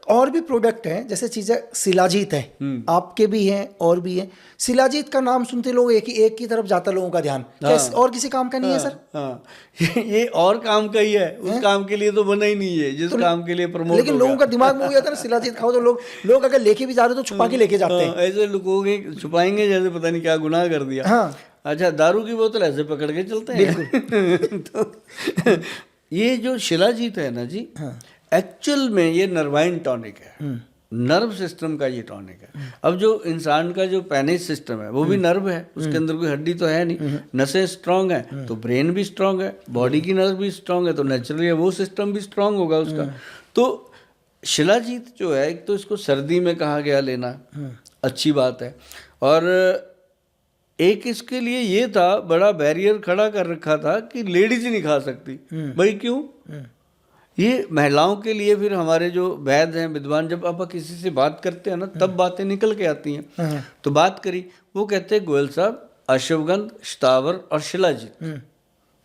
और भी प्रोडक्ट हैं, जैसे चीज़ें शिलाजीत है, आपके भी हैं और भी हैं। शिलाजीत का नाम सुनते लोग एक की तरफ जाता लोगों का ध्यान, क्या और किसी काम का नहीं है सर? हाँ ये और काम का ही है, उस काम के लिए तो बना ही नहीं है जिस काम के लिए प्रमोट। लेकिन लोगों का दिमाग में हो गया था ना शिलाजीत खाओ, तो लोग अगर लेके भी जा रहे तो छुपा के लेके जाते हैं। ऐसे लुकोगे छुपाएंगे जैसे पता नहीं क्या गुनाह कर दिया। हाँ। अच्छा, दारू की बोतल ऐसे पकड़ के चलते हैं। तो ये जो शिलाजीत है ना जी, एक्चुअल में ये नर्वाइन टॉनिक है, नर्व सिस्टम का ये टॉनिक है। अब जो इंसान का जो पैनिक सिस्टम है वो भी नर्व है, उसके अंदर कोई हड्डी तो है नहीं, नसें स्ट्रांग है तो ब्रेन भी स्ट्रांग है, बॉडी की नर्व भी स्ट्रांग है तो नेचुरली वो सिस्टम भी स्ट्रांग होगा उसका। तो शिलाजीत जो है, एक तो इसको सर्दी में कहा गया लेना, अच्छी बात है। और एक इसके लिए ये था, बड़ा बैरियर खड़ा कर रखा था कि लेडीज ही नहीं खा सकती। भाई क्यों? ये महिलाओं के लिए फिर हमारे जो वैद्य हैं, विद्वान, जब आप किसी से बात करते हैं ना तब बातें निकल के आती हैं। तो बात करी, वो कहते हैं गोयल साहब अश्वगंध, शतावर और शिलाजीत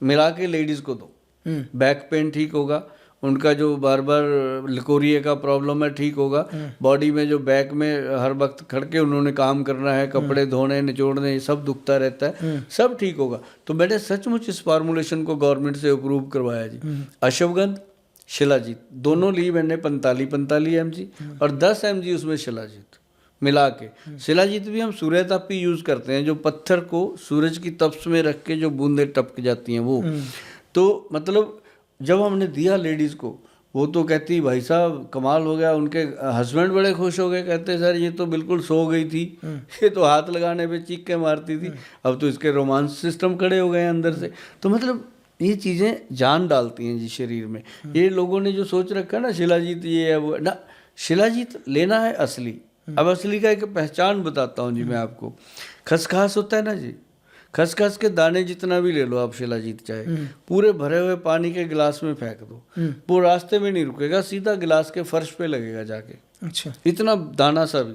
मिला के लेडीज को दो, बैक पेन ठीक होगा, उनका जो बार बार लिकोरिए का प्रॉब्लम है ठीक होगा, बॉडी में जो बैक में हर वक्त खड़ के उन्होंने काम करना है, कपड़े धोने निचोड़ने, ये सब दुखता रहता है, सब ठीक होगा। तो मैंने सचमुच इस फार्मूलेशन को गवर्नमेंट से अप्रूव करवाया जी। अश्वगंध, शिलाजीत दोनों ली मैंने 45 mg और 10 mg उसमें शिलाजीत मिला के। शिलाजीत भी हम सूर्य तापी यूज़ करते हैं, जो पत्थर को सूरज की तपश में रख के जो बूंदें टपक जाती हैं वो। तो मतलब जब हमने दिया लेडीज़ को, वो तो कहती भाई साहब कमाल हो गया, उनके हस्बैंड बड़े खुश हो गए, कहते सर ये तो बिल्कुल सो गई थी, ये तो हाथ लगाने पे चीख के मारती थी, अब तो इसके रोमांस सिस्टम खड़े हो गए हैं अंदर से। तो मतलब ये चीज़ें जान डालती हैं जी शरीर में। ये लोगों ने जो सोच रखा है ना शिलाजीत ये है वो ना, शिलाजीत लेना है असली। अब असली का एक पहचान बताता हूँ जी मैं आपको। खसखस होता है ना जी, खसखस के दाने जितना भी ले लो आप शिलाजीत, चाहे पूरे भरे हुए पानी के गिलास में फेंक दो, वो रास्ते में नहीं रुकेगा, सीधा गिलास के फर्श पे लगेगा जाके। अच्छा, इतना दाना सा भी,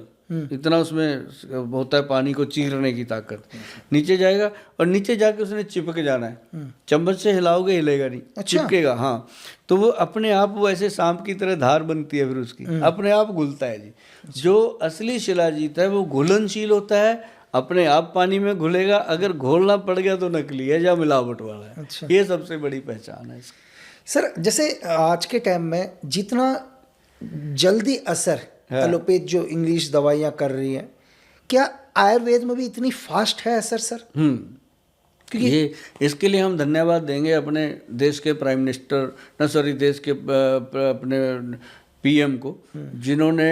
इतना उसमें होता है पानी को चीरने की ताकत, नीचे जाएगा और नीचे जाके उसने चिपक जाना है। चम्मच से हिलाओगे हिलेगा नहीं, चिपकेगा। हाँ, तो वो अपने आप वो ऐसे सांप की तरह धार बनती है, फिर उसकी अपने आप घुलता है जी। जो असली शिलाजीत है वो घुलनशील होता है, अपने आप पानी में घुलेगा, अगर घोलना पड़ गया तो नकली है या मिलावट वाला है। अच्छा। ये सबसे बड़ी पहचान है इसकी। सर जैसे आज के टाइम में जितना जल्दी असर एलोपैथ जो इंग्लिश दवाइयाँ कर रही हैं, क्या आयुर्वेद में भी इतनी फास्ट है असर सर? क्योंकि ये इसके लिए हम धन्यवाद देंगे अपने देश के प्राइम मिनिस्टर देश के अपने पीएम को, जिन्होंने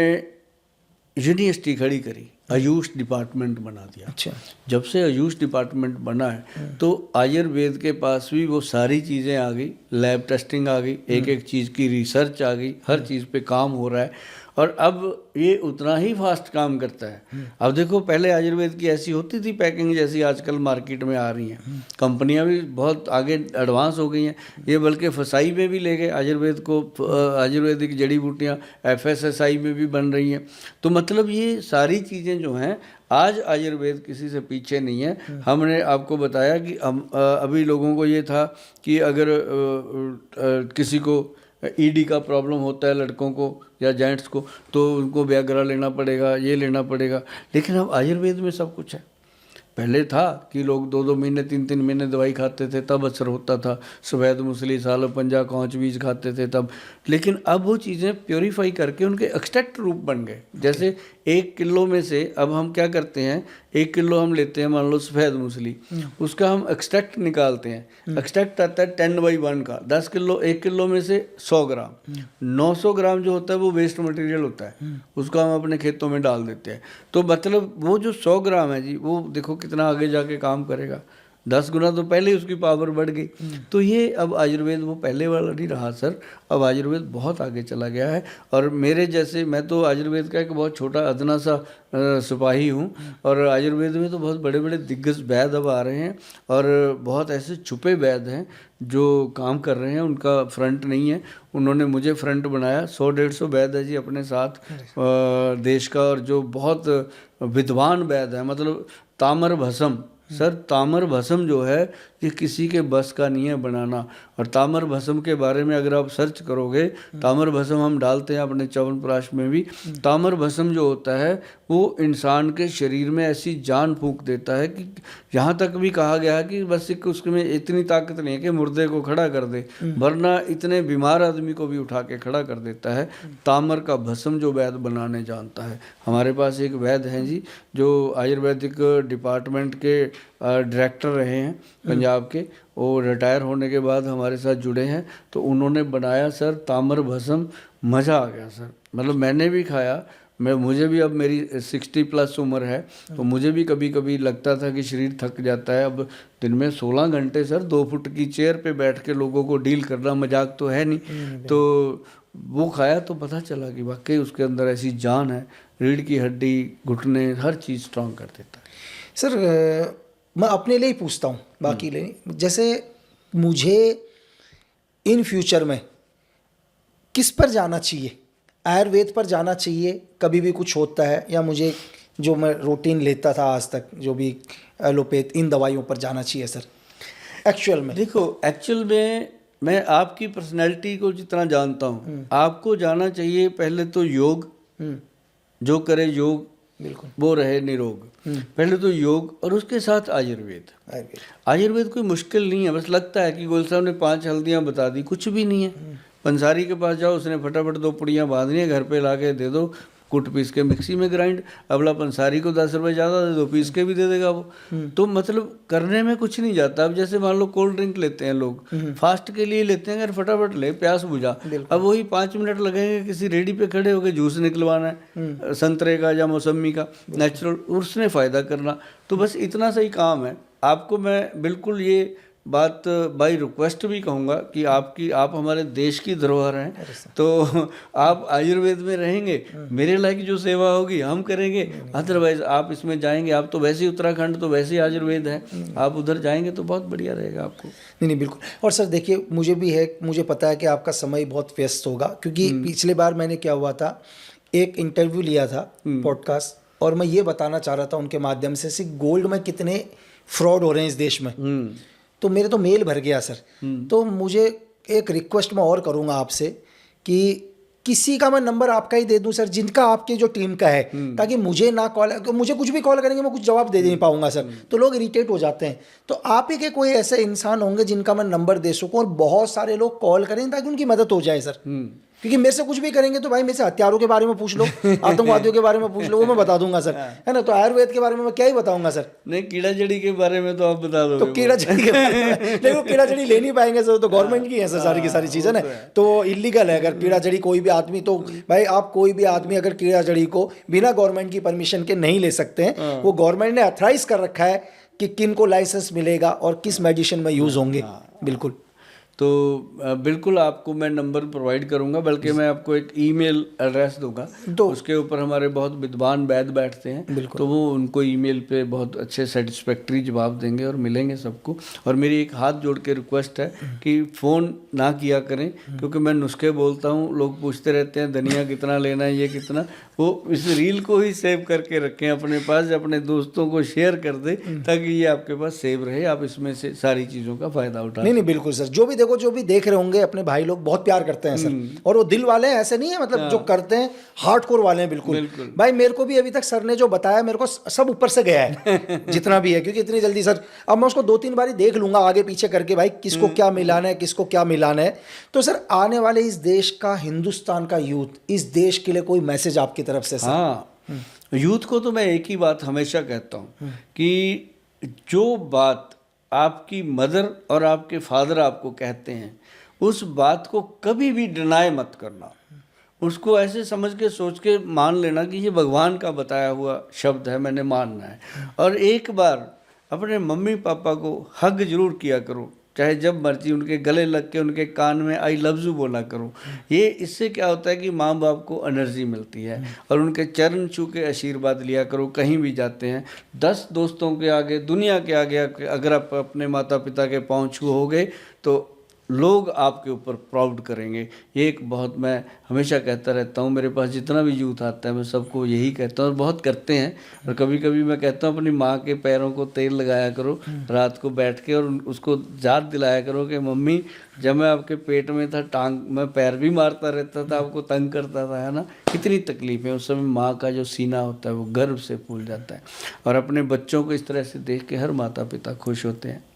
यूनिवर्सिटी खड़ी करी, आयुष डिपार्टमेंट बना दिया। अच्छा। जब से आयुष डिपार्टमेंट बना है तो आयुर्वेद के पास भी वो सारी चीज़ें आ गई, लैब टेस्टिंग आ गई, एक एक चीज़ की रिसर्च आ गई, हर चीज़ पे काम हो रहा है और अब ये उतना ही फास्ट काम करता है। अब देखो, पहले आयुर्वेद की ऐसी होती थी पैकिंग जैसी आजकल मार्केट में आ रही हैं, कंपनियां भी बहुत आगे एडवांस हो गई हैं। ये बल्कि फसाई में भी ले गए आयुर्वेद को, आयुर्वेदिक जड़ी बूटियाँ FSSI में भी बन रही हैं। तो मतलब ये सारी चीज़ें जो हैं, आज आयुर्वेद किसी से पीछे नहीं है। हमने आपको बताया कि हम अभी लोगों को ये था कि अगर किसी को ED का प्रॉब्लम होता है लड़कों को या जेंट्स को, तो उनको व्याग्रा लेना पड़ेगा, ये लेना पड़ेगा, लेकिन अब आयुर्वेद में सब कुछ है। पहले था कि लोग 2-2 महीने 3-3 महीने दवाई खाते थे तब असर होता था, सफ़ेद मूसली, सालो पंजा, कौच बीज खाते थे तब, लेकिन अब वो चीज़ें प्योरीफाई करके उनके एक्सट्रैक्ट रूप बन गए। जैसे 1 किलो में से अब हम क्या करते हैं, 1 किलो हम लेते हैं, मान लो सफ़ेद मूसली, उसका हम एक्सट्रैक्ट निकालते हैं, एक्सट्रैक्ट आता है 10/1 का, 10 किलो, 1 किलो में से 100 ग्राम, 900 ग्राम जो होता है वो वेस्ट मटेरियल होता है, उसको हम अपने खेतों में डाल देते हैं। तो मतलब वो जो 100 ग्राम है जी, वो देखो कितना आगे जाके काम करेगा, 10 गुना तो पहले ही उसकी पावर बढ़ गई। तो ये अब आयुर्वेद वो पहले वाला नहीं रहा सर, अब आयुर्वेद बहुत आगे चला गया है। और मेरे जैसे, मैं तो आयुर्वेद का एक बहुत छोटा अदना सा सिपाही हूँ, और आयुर्वेद में तो बहुत बड़े बड़े दिग्गज वैद्य अब आ रहे हैं और बहुत ऐसे छुपे वैद्य हैं जो काम कर रहे हैं, उनका फ्रंट नहीं है, उन्होंने मुझे फ्रंट बनाया। 100-150 वैद्य है जी अपने साथ देश का, और जो बहुत विद्वान वैद्य है, मतलब ताम्र भस्म सर, ताम्र भस्म जो है ये किसी के बस का नहीं है बनाना। और ताम्र भस्म के बारे में अगर आप सर्च करोगे, ताम्र भस्म हम डालते हैं अपने च्यवनप्राश में भी। ताम्र भस्म जो होता है वो इंसान के शरीर में ऐसी जान फूंक देता है कि यहाँ तक भी कहा गया है कि बस एक उसमें इतनी ताकत नहीं है कि मुर्दे को खड़ा कर दे, वरना इतने बीमार आदमी को भी उठा के खड़ा कर देता है। ताम्र का भस्म जो वैद्य बनाने जानता है, हमारे पास एक वैद्य हैं जी जो आयुर्वेदिक डिपार्टमेंट के डायरेक्टर रहे हैं पंजाब के, वो रिटायर होने के बाद हमारे साथ जुड़े हैं। तो उन्होंने बनाया सर ताम्र भस्म, मज़ा आ गया सर। मतलब मैंने भी खाया, मुझे भी अब मेरी 60+ उम्र है, तो मुझे भी कभी कभी लगता था कि शरीर थक जाता है। अब दिन में 16 घंटे सर 2 फुट की चेयर पे बैठ के लोगों को डील करना मजाक तो है नहीं। तो वो खाया तो पता चला कि वाकई उसके अंदर ऐसी जान है, रीढ़ की हड्डी, घुटने, हर चीज़ स्ट्रांग कर देता है। सर मैं अपने लिए ही पूछता हूँ, बाकी लिए नहीं। जैसे मुझे इन फ्यूचर में किस पर जाना चाहिए? आयुर्वेद पर जाना चाहिए कभी भी कुछ होता है, या मुझे जो मैं रूटीन लेता था आज तक जो भी एलोपैथ, इन दवाइयों पर जाना चाहिए सर एक्चुअल में? देखो, एक्चुअल में मैं आपकी पर्सनैलिटी को जितना जानता हूँ, आपको जाना चाहिए पहले तो योग, जो करे योग बिल्कुल वो रहे निरोग। पहले तो योग, और उसके साथ आयुर्वेद। आयुर्वेद कोई मुश्किल नहीं है, बस लगता है कि गोल साहब ने 5 हल्दियाँ बता दी, कुछ भी नहीं है। पंसारी के पास जाओ, उसने फटाफट 2 पुड़ियाँ बांधनी है, घर पे ला के दे दो, कुट पीस के मिक्सी में ग्राइंड। अगला पंसारी को 10 रुपये ज़्यादा दे दो, पीस के भी दे देगा वो। तो मतलब करने में कुछ नहीं जाता। अब जैसे मान लो कोल्ड ड्रिंक लेते हैं लोग, फास्ट के लिए लेते हैं, अगर फटाफट ले, प्यास बुझा। अब वही 5 मिनट लगेंगे किसी रेडी पे खड़े होकर जूस निकलवाना है संतरे का या मौसमी का नेचुरल, उसने फ़ायदा करना। तो बस इतना सा ही काम है। आपको मैं बिल्कुल ये बात बाई रिक्वेस्ट भी कहूँगा कि आप हमारे देश की धरोहर हैं, तो आप आयुर्वेद में रहेंगे, मेरे लायक जो सेवा होगी हम करेंगे। अदरवाइज आप इसमें जाएंगे, आप तो वैसे ही उत्तराखंड तो वैसे ही आयुर्वेद है, आप उधर जाएंगे तो बहुत बढ़िया रहेगा आपको। नहीं बिल्कुल। और सर देखिए, मुझे भी है, मुझे पता है कि आपका समय बहुत व्यस्त होगा, क्योंकि पिछले बार मैंने क्या हुआ था, एक इंटरव्यू लिया था पॉडकास्ट, और मैं ये बताना चाह रहा था उनके माध्यम से गोल्ड में कितने फ्रॉड हो रहे हैं इस देश में। तो मेरे तो मेल भर गया सर। तो मुझे एक रिक्वेस्ट मैं और करूँगा आपसे कि किसी का मैं नंबर आपका ही दे दूं सर, जिनका आपके जो टीम का है, ताकि मुझे ना कॉल, मुझे कुछ भी कॉल करेंगे मैं कुछ जवाब दे नहीं पाऊंगा सर, तो लोग इरिटेट हो जाते हैं। तो आप ही के कोई ऐसे इंसान होंगे जिनका मैं नंबर दे सकूं और बहुत सारे लोग कॉल करें ताकि उनकी मदद हो जाए सर। क्योंकि मेरे से कुछ भी करेंगे तो भाई मेरे से हथियारों के बारे में पूछ लो, आतंकवादियों के बारे में पूछ लो, वो मैं बता दूंगा सर, है ना। तो आयुर्वेद के बारे में मैं क्या ही बताऊंगा सर। नहीं, कीड़ा जड़ी के बारे में तो आप बता दो। तो कीड़ा जड़ी के बारे में नहीं, वो कीड़ा जड़ी ले नहीं पाएंगे सर, तो गवर्नमेंट की है सर सारी की सारी चीज़ें ना, तो इलीगल है। अगर कीड़ा जड़ी कोई भी आदमी, तो भाई आप कोई भी आदमी अगर कीड़ा जड़ी को बिना गवर्नमेंट की परमिशन के नहीं ले सकते हैं। वो गवर्नमेंट ने अथराइज कर रखा है कि किन को लाइसेंस मिलेगा और किस मेडिसिन में यूज़ होंगे। बिल्कुल। तो बिल्कुल आपको मैं नंबर प्रोवाइड करूंगा, बल्कि मैं आपको एक ईमेल एड्रेस दूंगा, तो उसके ऊपर हमारे बहुत विद्वान वैद्य बैठते हैं, तो वो उनको ईमेल पे बहुत अच्छे सेटिस्फैक्ट्री जवाब देंगे और मिलेंगे सबको। और मेरी एक हाथ जोड़ के रिक्वेस्ट है कि फ़ोन ना किया करें, क्योंकि मैं नुस्खे बोलता हूँ, लोग पूछते रहते हैं धनिया कितना लेना है, ये कितना। वो इस रील को ही सेव करके रखें अपने पास, अपने दोस्तों को शेयर कर दें, ताकि ये आपके पास सेव रहे, आप इसमें से सारी चीज़ों का फ़ायदा उठाएं। नहीं बिल्कुल सर, जो भी देख रहे होंगे अपने भाई लोग बहुत प्यार करते हैं सर, और वो दिल वाले हैं, ऐसे नहीं है, मतलब जो करते हैं हार्डकोर वाले हैं। बिल्कुल भाई, मेरे को भी अभी तक सर ने जो बताया मेरे को सब ऊपर से गया है जितना भी है, क्योंकि इतनी जल्दी सर, अब मैं उसको 2-3 बार देख लूंगा आगे पीछे करके, भाई किसको क्या मिलाना है, किसको क्या मिलाना है। तो सर आने वाले इस देश का, हिंदुस्तान का यूथ, इस देश के लिए कोई मैसेज आपकी तरफ से सर? हाँ, यूथ को तो मैं एक ही बात हमेशा कहता हूँ कि जो बात आपकी मदर और आपके फादर आपको कहते हैं, उस बात को कभी भी डिनाई मत करना। उसको ऐसे समझ के सोच के मान लेना कि ये भगवान का बताया हुआ शब्द है, मैंने मानना है। और एक बार अपने मम्मी पापा को हग जरूर किया करो, चाहे जब मर्जी उनके गले लग के उनके कान में आई लव यू बोला करो। ये इससे क्या होता है कि माँ बाप को एनर्जी मिलती है, और उनके चरण छू के आशीर्वाद लिया करो। कहीं भी जाते हैं, 10 दोस्तों के आगे, दुनिया के आगे अगर आप अपने माता पिता के पाँव छू हो गए तो लोग आपके ऊपर प्राउड करेंगे। ये एक बहुत, मैं हमेशा कहता रहता हूँ, मेरे पास जितना भी यूथ आता है मैं सबको यही कहता हूँ, और बहुत करते हैं। और कभी कभी मैं कहता हूँ अपनी माँ के पैरों को तेल लगाया करो रात को बैठ के, और उसको याद दिलाया करो कि मम्मी जब मैं आपके पेट में था, टांग मैं पैर भी मारता रहता था, आपको तंग करता था, है ना, कितनी तकलीफें। उस समय माँ का जो सीना होता है वो गर्व से फूल जाता है। और अपने बच्चों को इस तरह से देख के हर माता पिता खुश होते हैं।